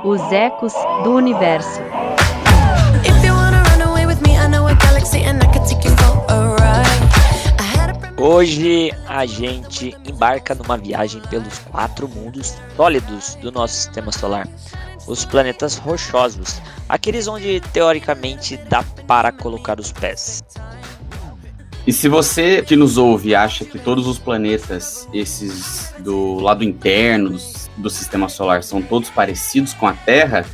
Os ecos do universo. If you wanna run away with me, I know a galaxy and I can take you for a ride. I had a Hoje a gente embarca numa viagem pelos 4 mundos sólidos do nosso sistema solar. Os planetas rochosos, aqueles onde teoricamente dá para colocar os pés. E se você que nos ouve acha que todos os planetas, esses do lado interno do sistema solar, são todos parecidos com a Terra,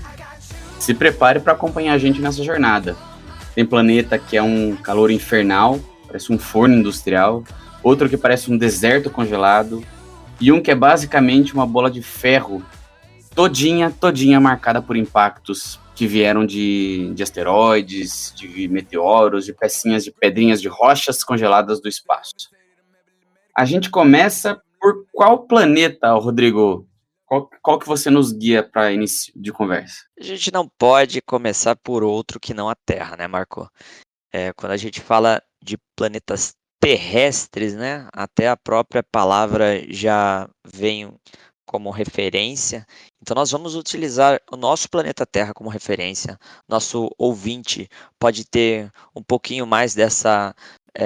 se prepare para acompanhar a gente nessa jornada. Tem planeta que é um calor infernal, parece um forno industrial, outro que parece um deserto congelado, e um que é basicamente uma bola de ferro, todinha marcada por impactos que vieram de asteroides, de meteoros, de pecinhas de pedrinhas de rochas congeladas do espaço. A gente começa por qual planeta, Rodrigo? Qual que você nos guia para início de conversa? A gente não pode começar por outro que não a Terra, né, Marco? Quando a gente fala de planetas terrestres, né, até a própria palavra já vem como referência. Então nós vamos utilizar o nosso planeta Terra como referência. Nosso ouvinte pode ter um pouquinho mais dessa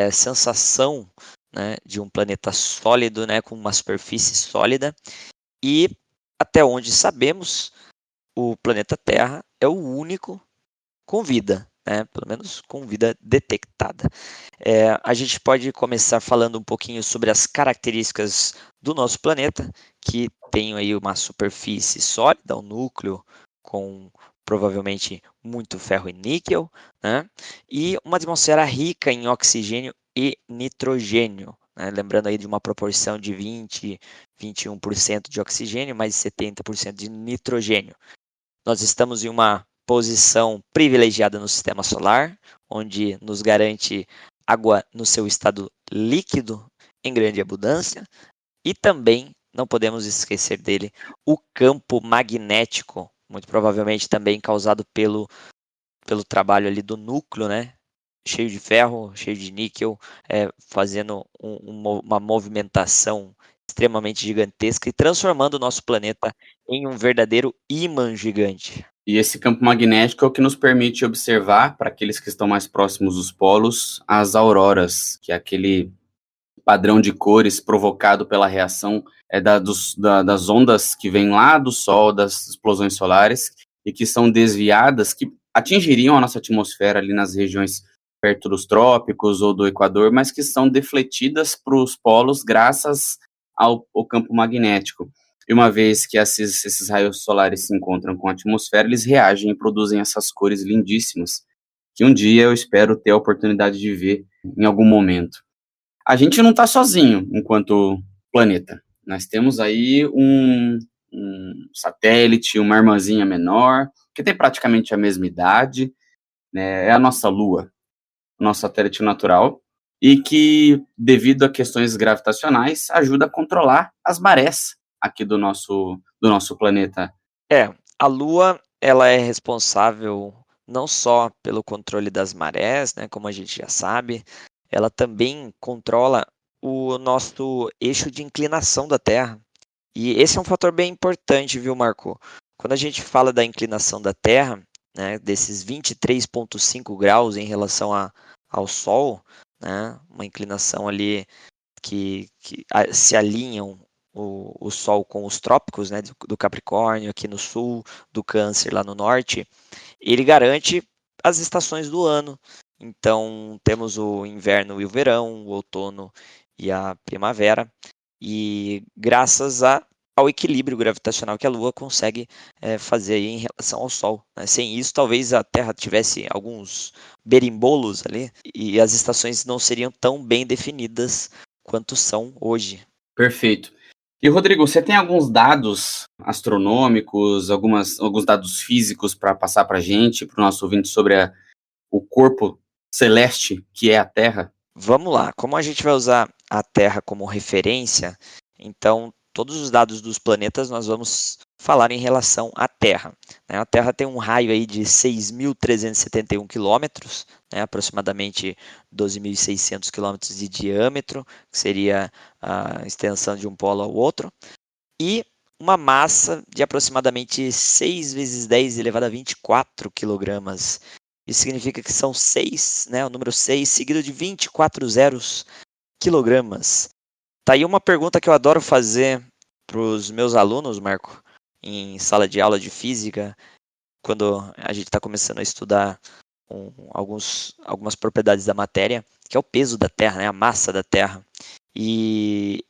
sensação, né, de um planeta sólido, né, com uma superfície sólida. E até onde sabemos, o planeta Terra é o único com vida, né? Pelo menos com vida detectada. A gente pode começar falando um pouquinho sobre as características do nosso planeta, que tem aí uma superfície sólida, um núcleo com provavelmente muito ferro e níquel, né? E uma atmosfera rica em oxigênio e nitrogênio, né? Lembrando aí de uma proporção de 21% de oxigênio, mais 70% de nitrogênio. Nós estamos em uma posição privilegiada no sistema solar, onde nos garante água no seu estado líquido em grande abundância, e também não podemos esquecer dele o campo magnético, muito provavelmente também causado pelo trabalho ali do núcleo, né? Cheio de ferro, cheio de níquel, fazendo uma movimentação extremamente gigantesca e transformando o nosso planeta em um verdadeiro ímã gigante. E esse campo magnético é o que nos permite observar, para aqueles que estão mais próximos dos polos, as auroras, que é aquele padrão de cores provocado pela reação das ondas que vêm lá do Sol, das explosões solares, e que são desviadas, que atingiriam a nossa atmosfera ali nas regiões perto dos trópicos ou do Equador, mas que são defletidas para os polos graças ao campo magnético. E uma vez que esses raios solares se encontram com a atmosfera, eles reagem e produzem essas cores lindíssimas, que um dia eu espero ter a oportunidade de ver em algum momento. A gente não está sozinho enquanto planeta. Nós temos aí um satélite, uma irmãzinha menor, que tem praticamente a mesma idade, né? É a nossa Lua, nosso satélite natural, e que, devido a questões gravitacionais, ajuda a controlar as marés aqui do nosso planeta. A Lua, ela é responsável não só pelo controle das marés, né, como a gente já sabe, ela também controla o nosso eixo de inclinação da Terra. E esse é um fator bem importante, viu, Marco? Quando a gente fala da inclinação da Terra, né, desses 23,5 graus em relação ao Sol, né, uma inclinação ali que se alinham o Sol com os trópicos, né, do Capricórnio aqui no sul, do Câncer lá no norte, ele garante as estações do ano. Então, temos o inverno e o verão, o outono e a primavera, e graças ao equilíbrio gravitacional que a Lua consegue fazer aí em relação ao Sol, né? Sem isso, talvez a Terra tivesse alguns berimbolos ali, e as estações não seriam tão bem definidas quanto são hoje. Perfeito. E, Rodrigo, você tem alguns dados astronômicos, alguns dados físicos para passar para a gente, para o nosso ouvinte, sobre o corpo celeste que é a Terra? Vamos lá, como a gente vai usar a Terra como referência, então todos os dados dos planetas nós vamos falar em relação à Terra, né? A Terra tem um raio aí de 6.371 quilômetros, né? Aproximadamente 12.600 quilômetros de diâmetro, que seria a extensão de um polo ao outro, e uma massa de aproximadamente 6 vezes 10 elevado a 24 quilogramas. Isso significa que são 6, né, o número 6, seguido de 24 zeros, quilogramas. Tá aí uma pergunta que eu adoro fazer para os meus alunos, Marco, em sala de aula de física, quando a gente está começando a estudar algumas propriedades da matéria, que é o peso da Terra, né, a massa da Terra. E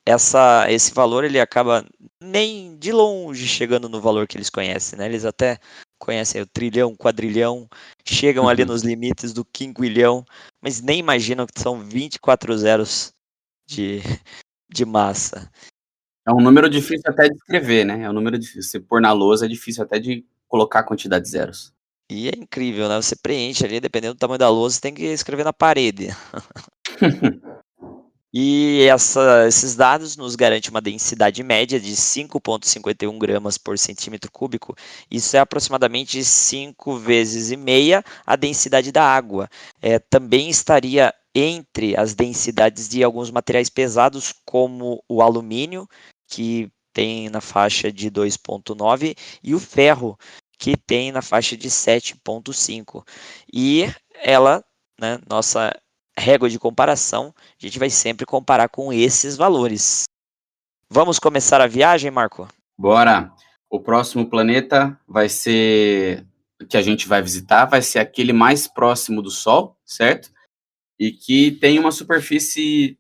esse valor ele acaba nem de longe chegando no valor que eles conhecem, né? Eles até conhecem o trilhão, quadrilhão, chegam ali nos limites do quinquilhão, mas nem imaginam que são 24 zeros de, de massa. É um número difícil até de escrever, né? É um número difícil. Se pôr na lousa, é difícil até de colocar a quantidade de zeros. E é incrível, né? Você preenche ali, dependendo do tamanho da lousa, você tem que escrever na parede. E esses dados nos garantem uma densidade média de 5,51 gramas por centímetro cúbico. Isso é aproximadamente 5 vezes e meia a densidade da água. Também estaria entre as densidades de alguns materiais pesados, como o alumínio, que tem na faixa de 2,9, e o ferro, que tem na faixa de 7,5. E ela, né, nossa régua de comparação, a gente vai sempre comparar com esses valores. Vamos começar a viagem, Marco? Bora! O próximo planeta vai ser que a gente vai visitar, vai ser aquele mais próximo do Sol, certo? E que tem uma superfície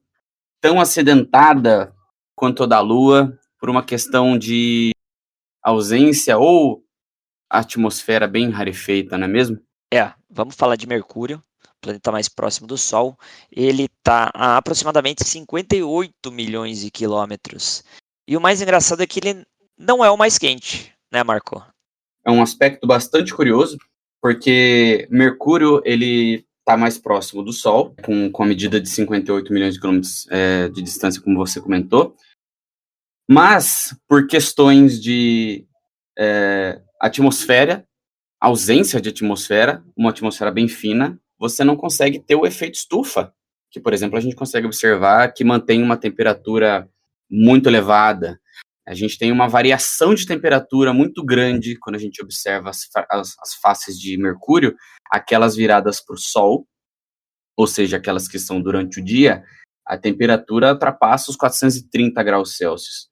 tão acidentada quanto a da Lua, por uma questão de ausência ou atmosfera bem rarefeita, não é mesmo? Vamos falar de Mercúrio, planeta mais próximo do Sol. Ele está a aproximadamente 58 milhões de quilômetros. E o mais engraçado é que ele não é o mais quente, né, Marco? É um aspecto bastante curioso, porque Mercúrio, ele está mais próximo do Sol, com a medida de 58 milhões de quilômetros de distância, como você comentou, mas por questões de atmosfera, ausência de atmosfera, uma atmosfera bem fina, você não consegue ter o efeito estufa, que, por exemplo, a gente consegue observar que mantém uma temperatura muito elevada. A gente tem uma variação de temperatura muito grande quando a gente observa as faces de Mercúrio, aquelas viradas para o Sol, ou seja, aquelas que são durante o dia, a temperatura ultrapassa os 430 graus Celsius.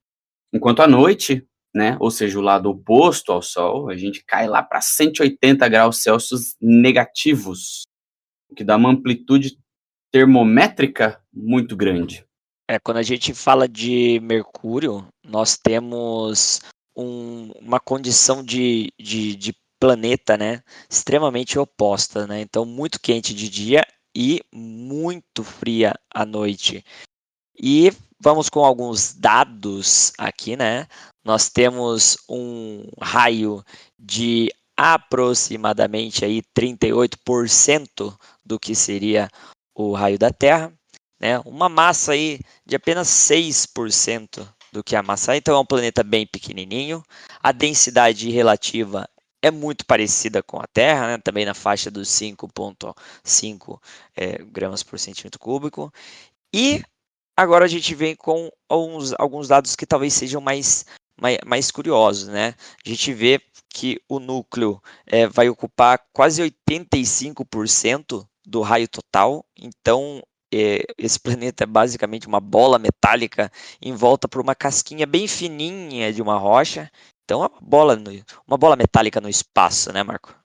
Enquanto à noite, né, ou seja, o lado oposto ao Sol, a gente cai lá para 180 graus Celsius negativos, o que dá uma amplitude termométrica muito grande. Quando a gente fala de Mercúrio, nós temos uma condição de planeta, né, extremamente oposta, né? Então, muito quente de dia e muito fria à noite. E vamos com alguns dados aqui, né? Nós temos um raio de aproximadamente aí 38% do que seria o raio da Terra, né? Uma massa aí de apenas 6% do que a massa. Então é um planeta bem pequenininho. A densidade relativa é muito parecida com a Terra, né? Também na faixa dos 5,5 gramas por centímetro cúbico. E agora a gente vem com alguns dados que talvez sejam mais curiosos, né? A gente vê que o núcleo vai ocupar quase 85% do raio total. Então, esse planeta é basicamente uma bola metálica em volta por uma casquinha bem fininha de uma rocha. Então, é uma bola metálica no espaço, né, Marco?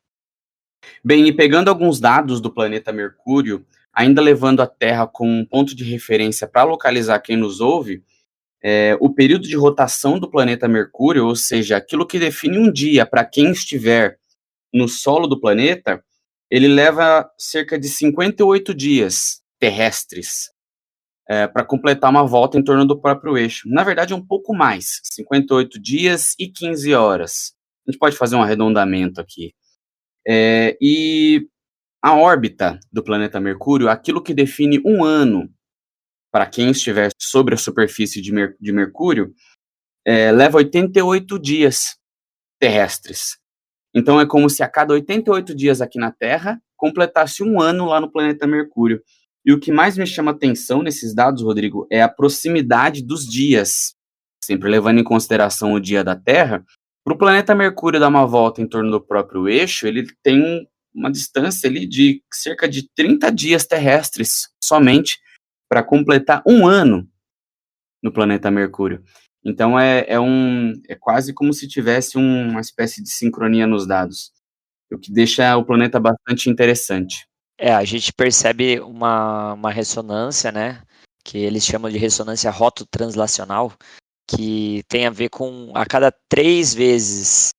Bem, e pegando alguns dados do planeta Mercúrio, ainda levando a Terra como um ponto de referência para localizar quem nos ouve, o período de rotação do planeta Mercúrio, ou seja, aquilo que define um dia para quem estiver no solo do planeta, ele leva cerca de 58 dias terrestres para completar uma volta em torno do próprio eixo. Na verdade, é um pouco mais, 58 dias e 15 horas. A gente pode fazer um arredondamento aqui. E a órbita do planeta Mercúrio, aquilo que define um ano para quem estiver sobre a superfície de Mercúrio, leva 88 dias terrestres. Então é como se a cada 88 dias aqui na Terra completasse um ano lá no planeta Mercúrio. E o que mais me chama atenção nesses dados, Rodrigo, é a proximidade dos dias. sempre levando em consideração o dia da Terra, para o planeta Mercúrio dar uma volta em torno do próprio eixo, ele tem uma distância ali de cerca de 30 dias terrestres somente para completar um ano no planeta Mercúrio. Então é quase como se tivesse uma espécie de sincronia nos dados, o que deixa o planeta bastante interessante. A gente percebe uma ressonância, né? Que eles chamam de ressonância rototranslacional, que tem a ver com a cada 3 vezes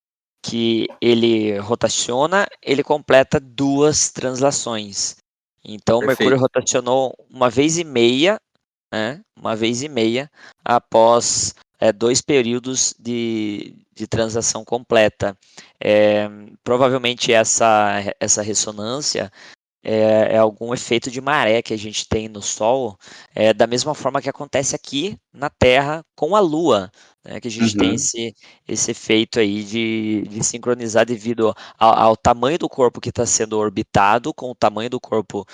que ele rotaciona, ele completa 2 translações. Então, o Mercúrio Perfeito. rotacionou uma vez e meia, né? Uma vez e meia após 2 períodos de translação completa. Provavelmente essa ressonância é algum efeito de maré que a gente tem no Sol, da mesma forma que acontece aqui na Terra com a Lua, né, que a gente tem Uhum. esse efeito aí de sincronizar devido ao tamanho do corpo que está sendo orbitado com o tamanho do corpo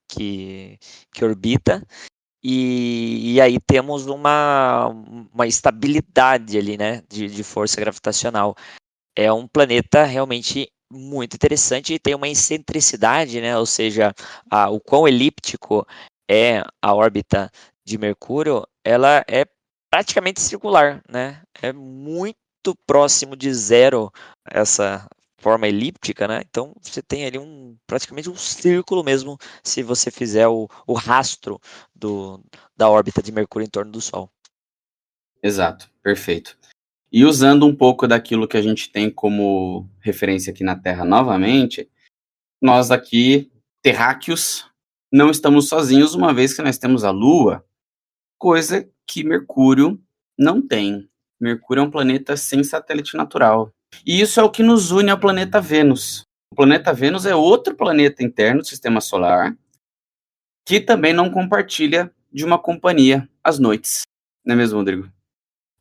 que orbita, e aí temos uma estabilidade ali, né, de força gravitacional. É um planeta realmente muito interessante e tem uma excentricidade, né? Ou seja, o quão elíptico é a órbita de Mercúrio, ela é praticamente circular, né? É muito próximo de zero essa forma elíptica, né? Então você tem ali praticamente um círculo mesmo, se você fizer o rastro da órbita de Mercúrio em torno do Sol. Exato, perfeito. E usando um pouco daquilo que a gente tem como referência aqui na Terra novamente, nós aqui, terráqueos, não estamos sozinhos, uma vez que nós temos a Lua, coisa que Mercúrio não tem. Mercúrio é um planeta sem satélite natural. E isso é o que nos une ao planeta Vênus. O planeta Vênus é outro planeta interno do Sistema Solar, que também não compartilha de uma companhia às noites. Não é mesmo, Rodrigo?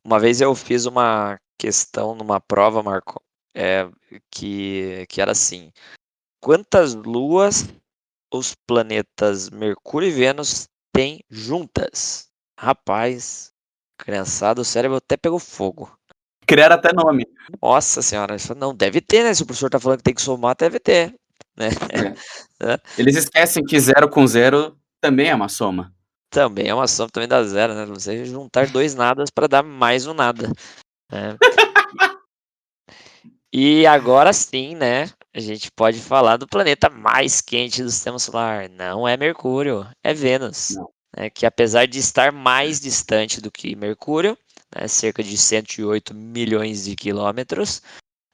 Uma vez eu fiz uma questão numa prova, Marco, que era assim: quantas luas os planetas Mercúrio e Vênus têm juntas? Rapaz, criançada, o cérebro até pegou fogo. Criar até nome. Nossa senhora, isso não deve ter, né? Se o professor tá falando que tem que somar, deve ter, né? É. Eles esquecem que 0 com 0 também é uma soma. Também é uma soma, também dá zero, né? Você juntar 2 nadas para dar mais um nada, né? E agora sim, né? A gente pode falar do planeta mais quente do Sistema Solar. Não é Mercúrio, é Vênus. Não. Né, que apesar de estar mais distante do que Mercúrio, né, cerca de 108 milhões de quilômetros,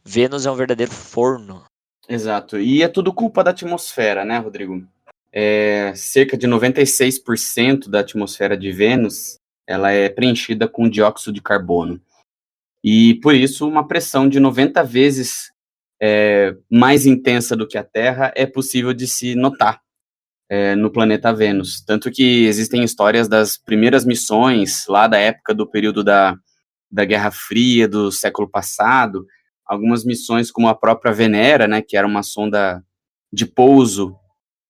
Vênus é um verdadeiro forno. Exato. E é tudo culpa da atmosfera, né, Rodrigo? Cerca de 96% da atmosfera de Vênus, ela é preenchida com dióxido de carbono. E, por isso, uma pressão de 90 vezes mais intensa do que a Terra é possível de se notar no planeta Vênus. Tanto que existem histórias das primeiras missões, lá da época do período da Guerra Fria, do século passado, algumas missões como a própria Venera, né, que era uma sonda de pouso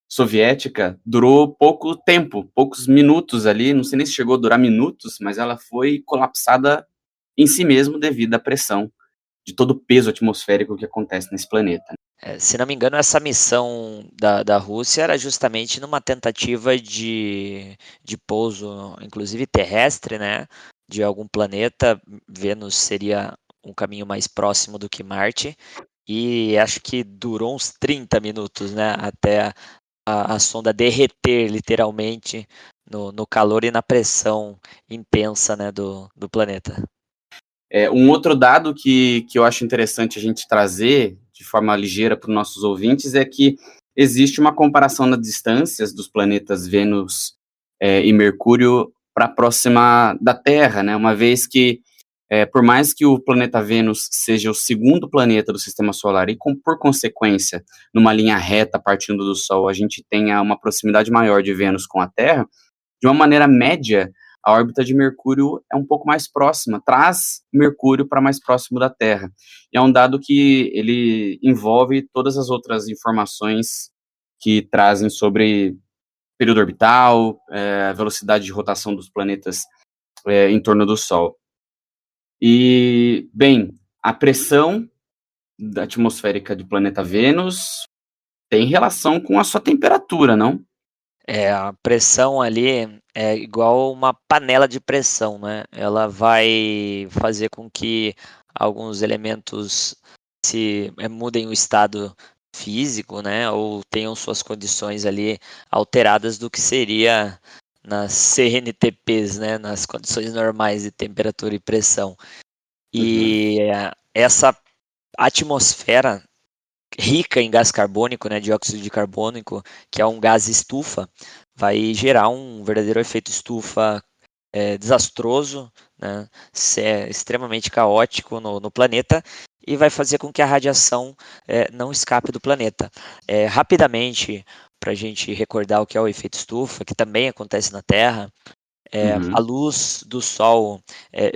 soviética, durou pouco tempo, poucos minutos ali, não sei nem se chegou a durar minutos, mas ela foi colapsada em si mesmo devido à pressão de todo o peso atmosférico que acontece nesse planeta. Se não me engano, essa missão da Rússia era justamente numa tentativa de pouso, inclusive terrestre, né, de algum planeta. Vênus seria um caminho mais próximo do que Marte, e acho que durou uns 30 minutos, né, até a sonda derreter literalmente no calor e na pressão intensa, né, do planeta. Um outro dado que eu acho interessante a gente trazer de forma ligeira para os nossos ouvintes é que existe uma comparação nas distâncias dos planetas Vênus e Mercúrio para próxima da Terra, né? Uma vez que, por mais que o planeta Vênus seja o segundo planeta do Sistema Solar e, por consequência, numa linha reta partindo do Sol, a gente tenha uma proximidade maior de Vênus com a Terra, de uma maneira média, a órbita de Mercúrio é um pouco mais próxima, traz Mercúrio para mais próximo da Terra. E é um dado que ele envolve todas as outras informações que trazem sobre período orbital, velocidade de rotação dos planetas em torno do Sol. E, bem, a pressão da atmosférica do planeta Vênus tem relação com a sua temperatura, não? A pressão ali é igual uma panela de pressão, né? Ela vai fazer com que alguns elementos mudem o estado físico, né? Ou tenham suas condições ali alteradas do que seria nas CNTPs, né? Nas condições normais de temperatura e pressão. Uhum. E essa atmosfera rica em gás carbônico, né, dióxido de carbônico, que é um gás estufa, vai gerar um verdadeiro efeito estufa desastroso, né, extremamente caótico no planeta e vai fazer com que a radiação não escape do planeta. Rapidamente, para a gente recordar o que é o efeito estufa, que também acontece na Terra, a Uhum. luz do Sol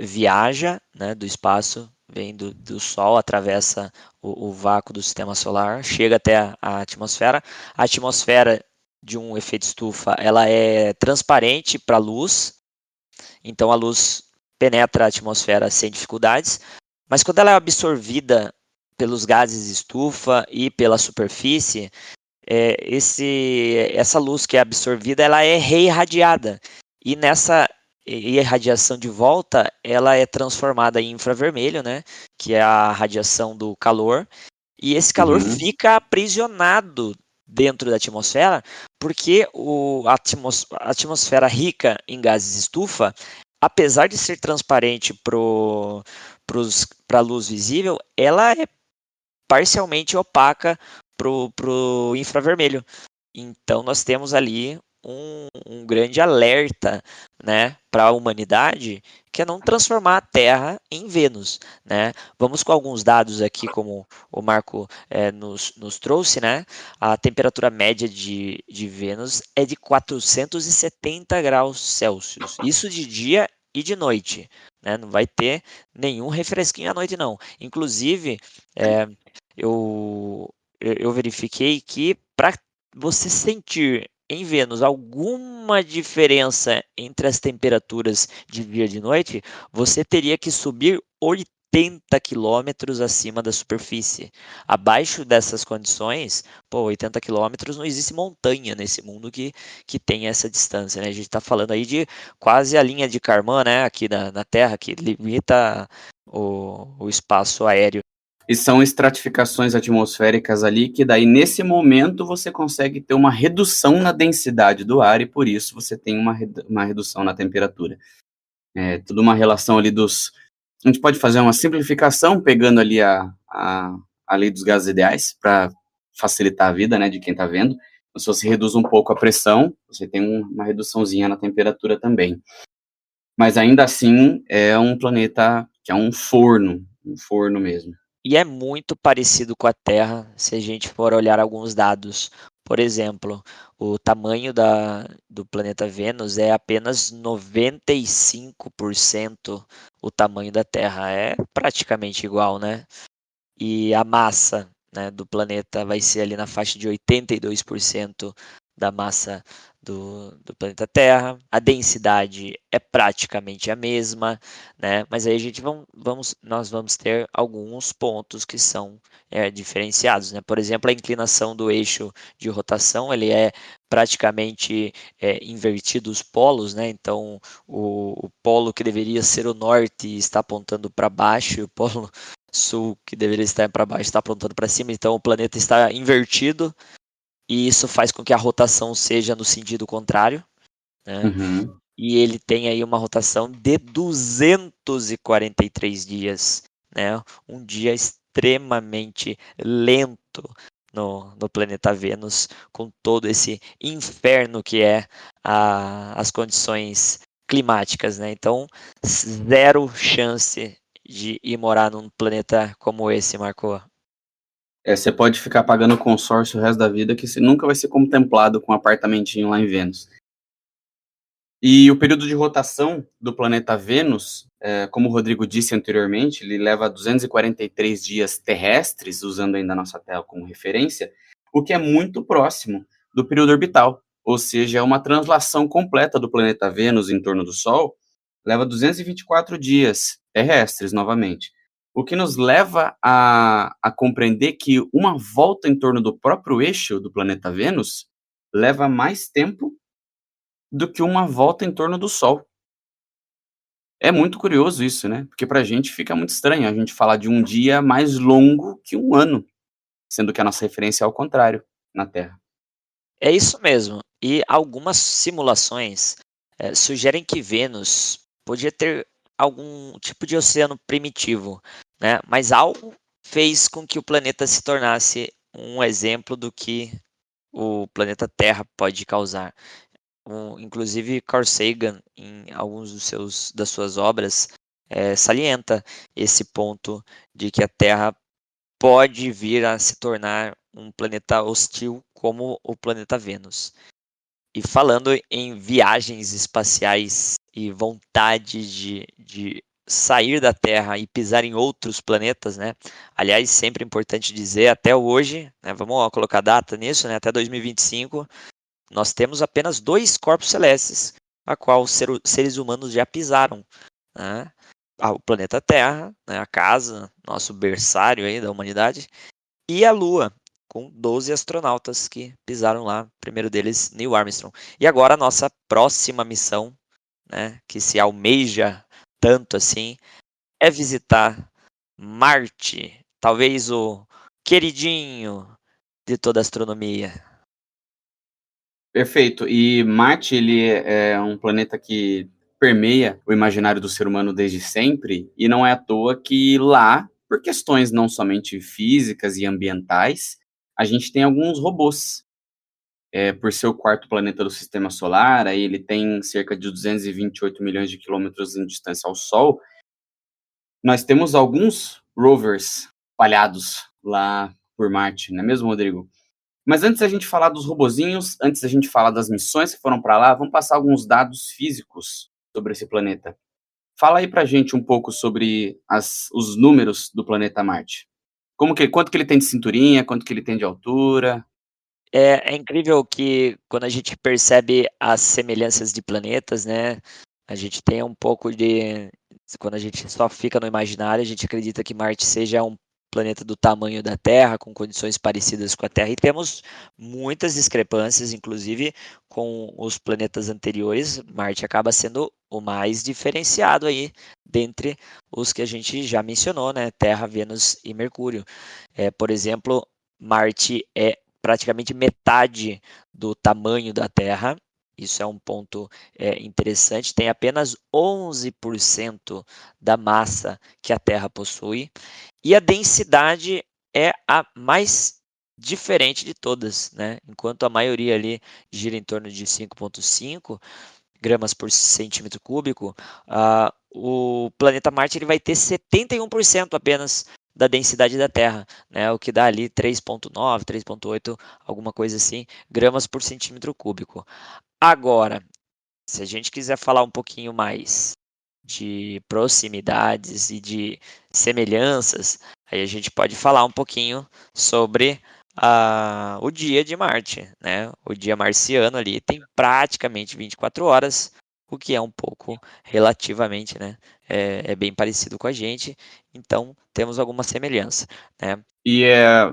viaja, né, do espaço, vem do Sol, atravessa o vácuo do sistema solar, chega até a atmosfera. A atmosfera de um efeito estufa, ela é transparente para a luz, então a luz penetra a atmosfera sem dificuldades, mas quando ela é absorvida pelos gases estufa e pela superfície, essa luz que é absorvida, ela é reirradiada. E nessa irradiação de volta, ela é transformada em infravermelho, né? Que é a radiação do calor. E esse calor Uhum. fica aprisionado dentro da atmosfera, porque a atmosfera rica em gases estufa, apesar de ser transparente para a luz visível, ela é parcialmente opaca para o infravermelho. Então nós temos ali um grande alerta, né, para a humanidade, que é não transformar a Terra em Vênus, né? Vamos com alguns dados aqui, como o Marco nos trouxe, né? A temperatura média de Vênus é de 470 graus Celsius. Isso de dia e de noite, né? Não vai ter nenhum refresquinho à noite, não. Inclusive, é, eu verifiquei que para você sentir em Vênus alguma diferença entre as temperaturas de dia e de noite, você teria que subir 80 quilômetros acima da superfície. Abaixo dessas condições, 80 quilômetros, não existe montanha nesse mundo que tem essa distância, né? A gente está falando aí de quase a linha de Kármán, né? Aqui na Terra, que limita o espaço aéreo. E são estratificações atmosféricas ali que daí, nesse momento, você consegue ter uma redução na densidade do ar e por isso você tem uma redução na temperatura. É tudo uma relação ali dos... A gente pode fazer uma simplificação pegando ali a lei dos gases ideais para facilitar a vida, né, de quem está vendo. Então, se você reduz um pouco a pressão, você tem uma reduçãozinha na temperatura também. Mas ainda assim é um planeta que é um forno mesmo. E é muito parecido com a Terra se a gente for olhar alguns dados. Por exemplo, o tamanho do planeta Vênus é apenas 95% o tamanho da Terra. É praticamente igual, né? E a massa, né, do planeta vai ser ali na faixa de 82% da massa do planeta Terra. A densidade é praticamente a mesma, né? Mas aí nós vamos ter alguns pontos que são diferenciados, né? Por exemplo, a inclinação do eixo de rotação, ele é praticamente invertido os polos, né? Então, o polo que deveria ser o norte está apontando para baixo, e o polo sul, que deveria estar para baixo, está apontando para cima, então o planeta está invertido, e isso faz com que a rotação seja no sentido contrário, né? Uhum. E ele tem aí uma rotação de 243 dias, né? Um dia extremamente lento no planeta Vênus, com todo esse inferno que é as condições climáticas, né? Então, zero chance de ir morar num planeta como esse, Marco. Você pode ficar pagando consórcio o resto da vida que você nunca vai ser contemplado com um apartamentinho lá em Vênus. E o período de rotação do planeta Vênus, como o Rodrigo disse anteriormente, ele leva 243 dias terrestres, usando ainda a nossa Terra como referência, o que é muito próximo do período orbital, ou seja, é uma translação completa do planeta Vênus em torno do Sol, leva 224 dias terrestres, novamente. O que nos leva a compreender que uma volta em torno do próprio eixo do planeta Vênus leva mais tempo do que uma volta em torno do Sol. É muito curioso isso, né? Porque pra gente fica muito estranho a gente falar de um dia mais longo que um ano, sendo que a nossa referência é ao contrário na Terra. É isso mesmo. E algumas simulações sugerem que Vênus podia ter algum tipo de oceano primitivo, né? Mas algo fez com que o planeta se tornasse um exemplo do que o planeta Terra pode causar. Inclusive, Carl Sagan, em alguns das suas obras, salienta esse ponto de que a Terra pode vir a se tornar um planeta hostil como o planeta Vênus. E falando em viagens espaciais e vontade de sair da Terra e pisar em outros planetas, né? Aliás, sempre importante dizer, até hoje, né, vamos colocar data nisso, né? Até 2025, nós temos apenas 2 corpos celestes, a qual seres humanos já pisaram, né? O planeta Terra, né, a casa, nosso berçário aí da humanidade, e a Lua, com 12 astronautas que pisaram lá, o primeiro deles, Neil Armstrong. E agora a nossa próxima missão, né, que se almeja tanto assim, é visitar Marte, talvez o queridinho de toda a astronomia. Perfeito. E Marte, ele é um planeta que permeia o imaginário do ser humano desde sempre, e não é à toa que lá, por questões não somente físicas e ambientais, a gente tem alguns robôs. Por ser o quarto planeta do sistema solar, aí ele tem cerca de 228 milhões de quilômetros em distância ao Sol. Nós temos alguns rovers espalhados lá por Marte, não é mesmo, Rodrigo? Mas antes da gente falar dos robozinhos, antes da gente falar das missões que foram para lá, vamos passar alguns dados físicos sobre esse planeta. Fala aí pra gente um pouco sobre os números do planeta Marte. Quanto que ele tem de cinturinha, quanto que ele tem de altura? É incrível que quando a gente percebe as semelhanças de planetas, né? A gente tem um pouco de. Quando a gente só fica no imaginário, a gente acredita que Marte seja um planeta do tamanho da Terra, com condições parecidas com a Terra, e temos muitas discrepâncias, inclusive com os planetas anteriores. Marte acaba sendo o mais diferenciado aí dentre os que a gente já mencionou, né? Terra, Vênus e Mercúrio. Por exemplo, Marte é praticamente metade do tamanho da Terra. Isso é um ponto interessante. Tem apenas 11% da massa que a Terra possui. E a densidade é a mais diferente de todas, né? Enquanto a maioria ali gira em torno de 5,5 gramas por centímetro cúbico, o planeta Marte ele vai ter 71% apenas da densidade da Terra, né? O que dá ali 3,9, 3,8, alguma coisa assim, gramas por centímetro cúbico. Agora, se a gente quiser falar um pouquinho mais de proximidades e de semelhanças, aí a gente pode falar um pouquinho sobre o dia de Marte, né? O dia marciano ali tem praticamente 24 horas, o que é um pouco relativamente, né? É bem parecido com a gente, então temos alguma semelhança, né? E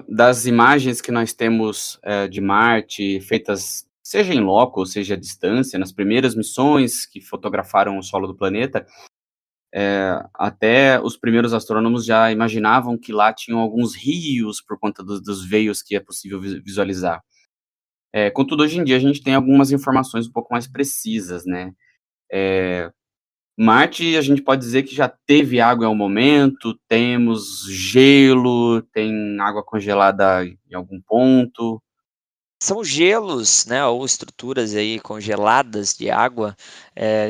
das imagens que nós temos de Marte, feitas seja em loco, ou seja à distância, nas primeiras missões que fotografaram o solo do planeta, até os primeiros astrônomos já imaginavam que lá tinham alguns rios por conta dos veios que é possível visualizar. Contudo, hoje em dia a gente tem algumas informações um pouco mais precisas, né? Marte, a gente pode dizer que já teve água em um momento, temos gelo, tem água congelada em algum ponto. São gelos, né, ou estruturas aí congeladas de água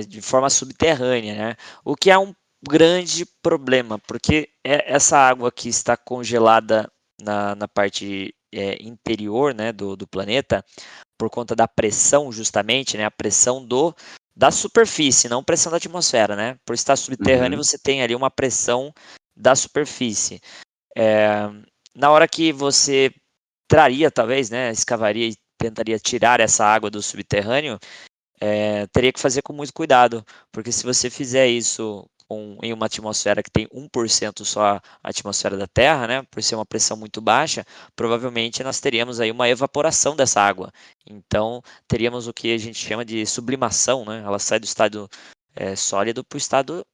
de forma subterrânea, né? O que é um grande problema, porque essa água que está congelada na parte interior, né, do planeta, por conta da pressão justamente, né, a pressão da superfície, não pressão da atmosfera, né? Por estar subterrâneo, você tem ali uma pressão da superfície. Na hora que você traria, talvez, né, escavaria e tentaria tirar essa água do subterrâneo, teria que fazer com muito cuidado, porque se você fizer isso em uma atmosfera que tem 1% só a atmosfera da Terra, né, por ser uma pressão muito baixa, provavelmente nós teríamos aí uma evaporação dessa água. Então, teríamos o que a gente chama de sublimação, né? Ela sai do estado sólido para o estado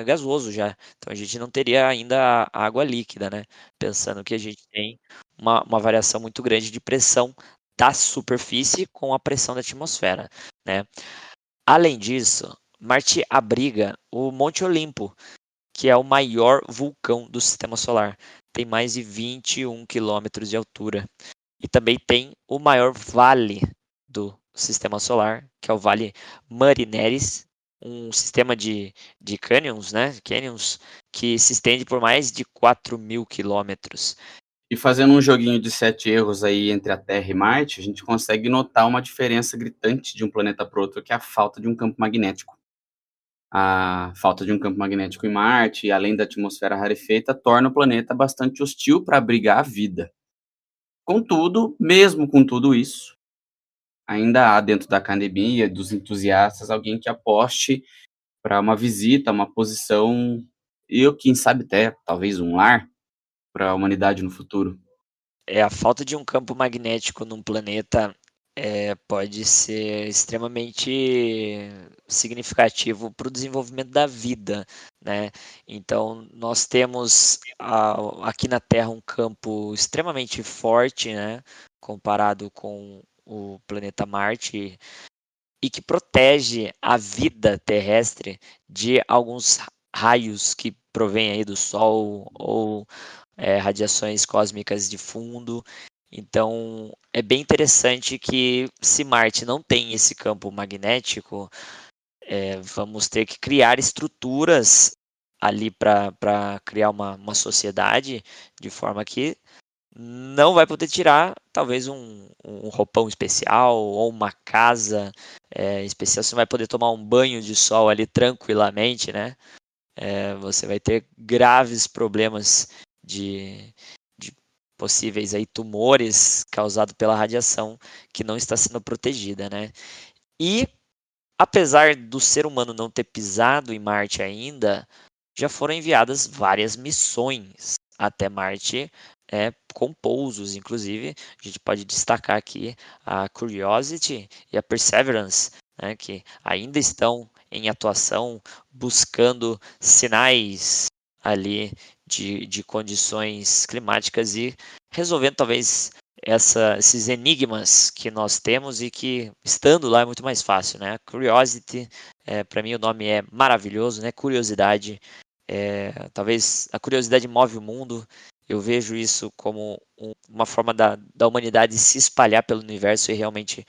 gasoso já. Então, a gente não teria ainda a água líquida, né? Pensando que a gente tem uma variação muito grande de pressão da superfície com a pressão da atmosfera, né? Além disso, Marte abriga o Monte Olimpo, que é o maior vulcão do Sistema Solar. Tem mais de 21 quilômetros de altura. E também tem o maior vale do Sistema Solar, que é o Vale Marineris, um sistema de canyons, né? Canyons, que se estende por mais de 4.000 quilômetros. E fazendo um joguinho de 7 erros aí entre a Terra e Marte, a gente consegue notar uma diferença gritante de um planeta para outro, que é a falta de um campo magnético. A falta de um campo magnético em Marte, além da atmosfera rarefeita, torna o planeta bastante hostil para abrigar a vida. Contudo, mesmo com tudo isso, ainda há dentro da academia, dos entusiastas, alguém que aposte para uma visita, uma posição, e quem sabe até talvez um lar para a humanidade no futuro. A falta de um campo magnético num planeta pode ser extremamente significativo para o desenvolvimento da vida, né? Então, nós temos aqui na Terra um campo extremamente forte, né? Comparado com o planeta Marte, e que protege a vida terrestre de alguns raios que provêm aí do Sol ou radiações cósmicas de fundo. Então, é bem interessante que se Marte não tem esse campo magnético, vamos ter que criar estruturas ali para criar uma sociedade, de forma que não vai poder tirar talvez um roupão especial ou uma casa especial. Você não vai poder tomar um banho de sol ali tranquilamente, né? Você vai ter graves problemas de possíveis aí tumores causados pela radiação que não está sendo protegida, né? E apesar do ser humano não ter pisado em Marte ainda, já foram enviadas várias missões até Marte, com pousos, inclusive. A gente pode destacar aqui a Curiosity e a Perseverance, né, que ainda estão em atuação, buscando sinais ali de condições climáticas e resolvendo talvez esses enigmas que nós temos e que estando lá é muito mais fácil, né? Curiosity, para mim o nome é maravilhoso, né? Curiosidade, talvez a curiosidade move o mundo. Eu vejo isso como uma forma da humanidade se espalhar pelo universo e realmente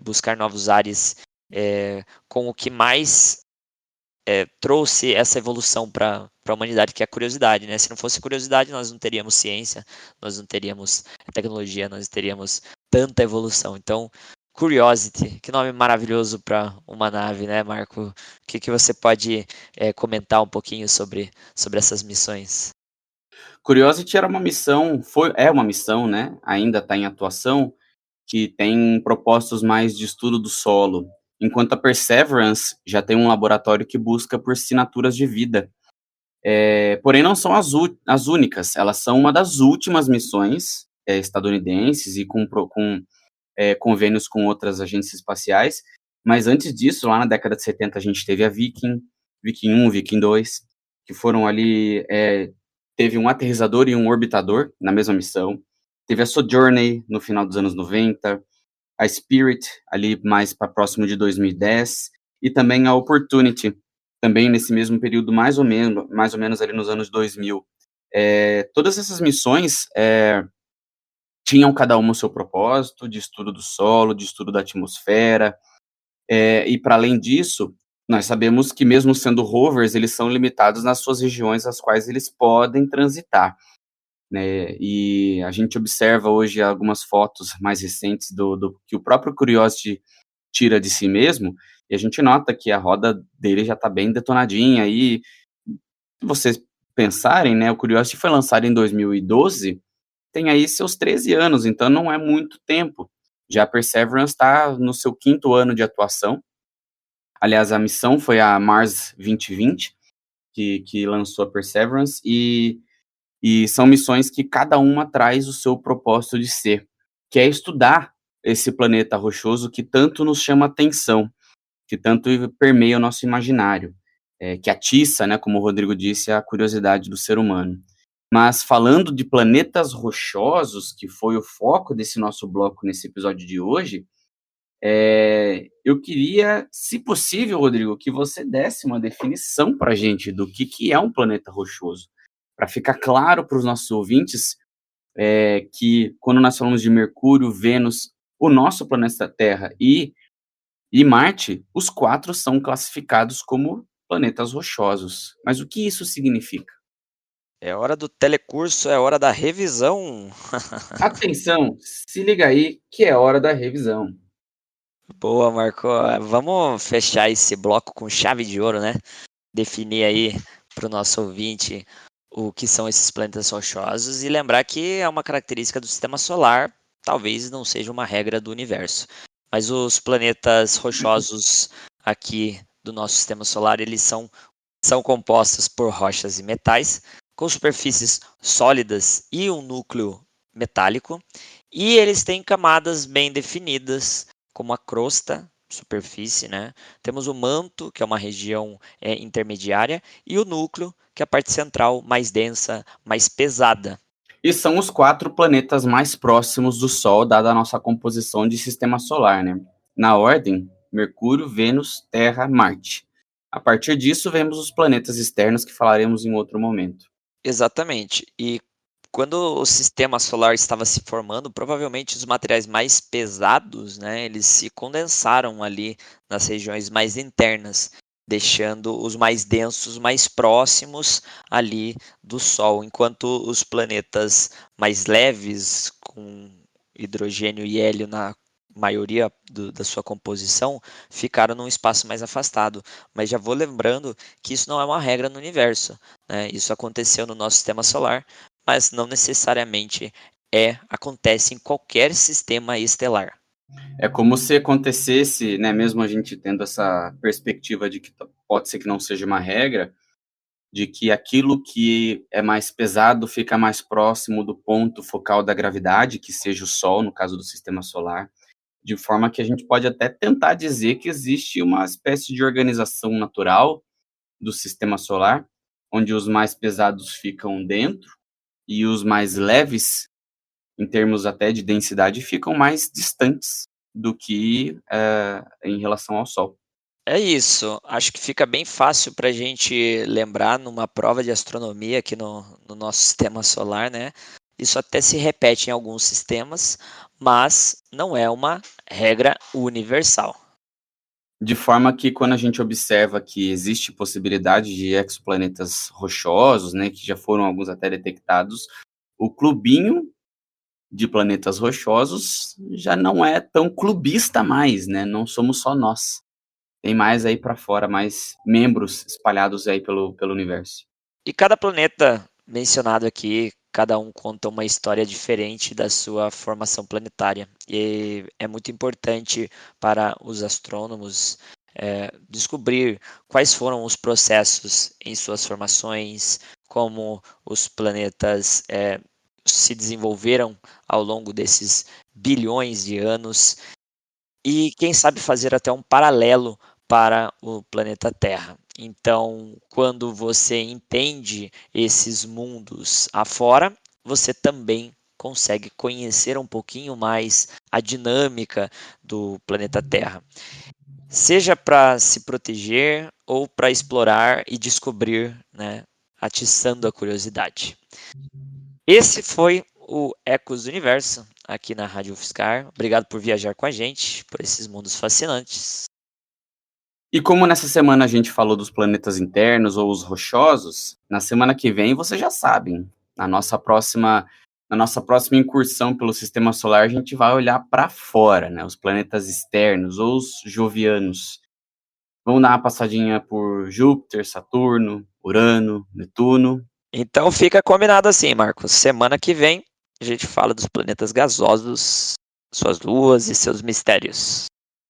buscar novos ares, com o que mais trouxe essa evolução para a humanidade, que é a curiosidade, né? Se não fosse curiosidade, nós não teríamos ciência, nós não teríamos tecnologia, nós teríamos tanta evolução. Então, Curiosity, que nome maravilhoso para uma nave, né, Marco? O que você pode comentar um pouquinho sobre essas missões? Curiosity era uma missão, é uma missão, né? Ainda está em atuação, que tem propósitos mais de estudo do solo, enquanto a Perseverance já tem um laboratório que busca por assinaturas de vida. Porém, não são as únicas, elas são uma das últimas missões estadunidenses e com convênios com outras agências espaciais, mas antes disso, lá na década de 70, a gente teve a Viking 1, Viking 2, que foram ali, teve um aterrissador e um orbitador na mesma missão, teve a Sojourner no final dos anos 90, a Spirit ali mais para próximo de 2010, e também a Opportunity, também nesse mesmo período, mais ou menos ali nos anos 2000. Todas essas missões tinham cada uma o seu propósito de estudo do solo, de estudo da atmosfera, e para além disso, nós sabemos que mesmo sendo rovers, eles são limitados nas suas regiões às quais eles podem transitar, né? E a gente observa hoje algumas fotos mais recentes do que o próprio Curiosity tira de si mesmo, e a gente nota que a roda dele já está bem detonadinha. E se vocês pensarem, né, o Curiosity foi lançado em 2012, tem aí seus 13 anos, então não é muito tempo. Já a Perseverance está no seu 5º ano de atuação. Aliás, a missão foi a Mars 2020, que lançou a Perseverance, e são missões que cada uma traz o seu propósito de ser, que é estudar esse planeta rochoso que tanto nos chama atenção, que tanto permeia o nosso imaginário, que atiça, né, como o Rodrigo disse, a curiosidade do ser humano. Mas falando de planetas rochosos, que foi o foco desse nosso bloco nesse episódio de hoje, eu queria, se possível, Rodrigo, que você desse uma definição para a gente do que é um planeta rochoso, para ficar claro para os nossos ouvintes que quando nós falamos de Mercúrio, Vênus, o nosso planeta Terra e Marte, os 4 são classificados como planetas rochosos. Mas o que isso significa? É hora do telecurso, é hora da revisão. Atenção, se liga aí que é hora da revisão. Boa, Marco. Vamos fechar esse bloco com chave de ouro, né? Definir aí para o nosso ouvinte o que são esses planetas rochosos e lembrar que é uma característica do sistema solar, talvez não seja uma regra do universo. Mas os planetas rochosos aqui do nosso sistema solar, eles são compostos por rochas e metais, com superfícies sólidas e um núcleo metálico, e eles têm camadas bem definidas, como a crosta, superfície, né? Temos o manto, que é uma região intermediária, e o núcleo, que é a parte central, mais densa, mais pesada. E são os 4 planetas mais próximos do Sol, dada a nossa composição de sistema solar, né? Na ordem, Mercúrio, Vênus, Terra, Marte. A partir disso, vemos os planetas externos que falaremos em outro momento. Exatamente. E quando o sistema solar estava se formando, provavelmente os materiais mais pesados, né, eles se condensaram ali nas regiões mais internas, deixando os mais densos mais próximos ali do Sol, enquanto os planetas mais leves, com hidrogênio e hélio na maioria da sua composição, ficaram num espaço mais afastado. Mas já vou lembrando que isso não é uma regra no universo, né? Isso aconteceu no nosso sistema solar, mas não necessariamente acontece em qualquer sistema estelar. É como se acontecesse, né, mesmo a gente tendo essa perspectiva de que pode ser que não seja uma regra, de que aquilo que é mais pesado fica mais próximo do ponto focal da gravidade, que seja o Sol, no caso do sistema solar, de forma que a gente pode até tentar dizer que existe uma espécie de organização natural do sistema solar, onde os mais pesados ficam dentro e os mais leves, em termos até de densidade, ficam mais distantes do que em relação ao Sol. É isso. Acho que fica bem fácil para a gente lembrar numa prova de astronomia aqui no nosso sistema solar, né? Isso até se repete em alguns sistemas, mas não é uma regra universal. De forma que quando a gente observa que existe possibilidade de exoplanetas rochosos, né, que já foram alguns até detectados, o clubinho de planetas rochosos já não é tão clubista mais, né? Não somos só nós. Tem mais aí para fora, mais membros espalhados aí pelo universo. E cada planeta mencionado aqui, cada um conta uma história diferente da sua formação planetária. E é muito importante para os astrônomos descobrir quais foram os processos em suas formações, como os planetas se desenvolveram ao longo desses bilhões de anos e quem sabe fazer até um paralelo para o planeta Terra. Então, quando você entende esses mundos afora, você também consegue conhecer um pouquinho mais a dinâmica do planeta Terra. Seja para se proteger ou para explorar e descobrir, né, atiçando a curiosidade. Esse foi o Ecos do Universo, aqui na Rádio UFSCar. Obrigado por viajar com a gente, por esses mundos fascinantes. E como nessa semana a gente falou dos planetas internos ou os rochosos, na semana que vem vocês já sabem, na nossa próxima incursão pelo Sistema Solar, a gente vai olhar para fora, né, os planetas externos ou os jovianos. Vamos dar uma passadinha por Júpiter, Saturno, Urano, Netuno. Então fica combinado assim, Marcos. Semana que vem a gente fala dos planetas gasosos suas luas e seus mistérios.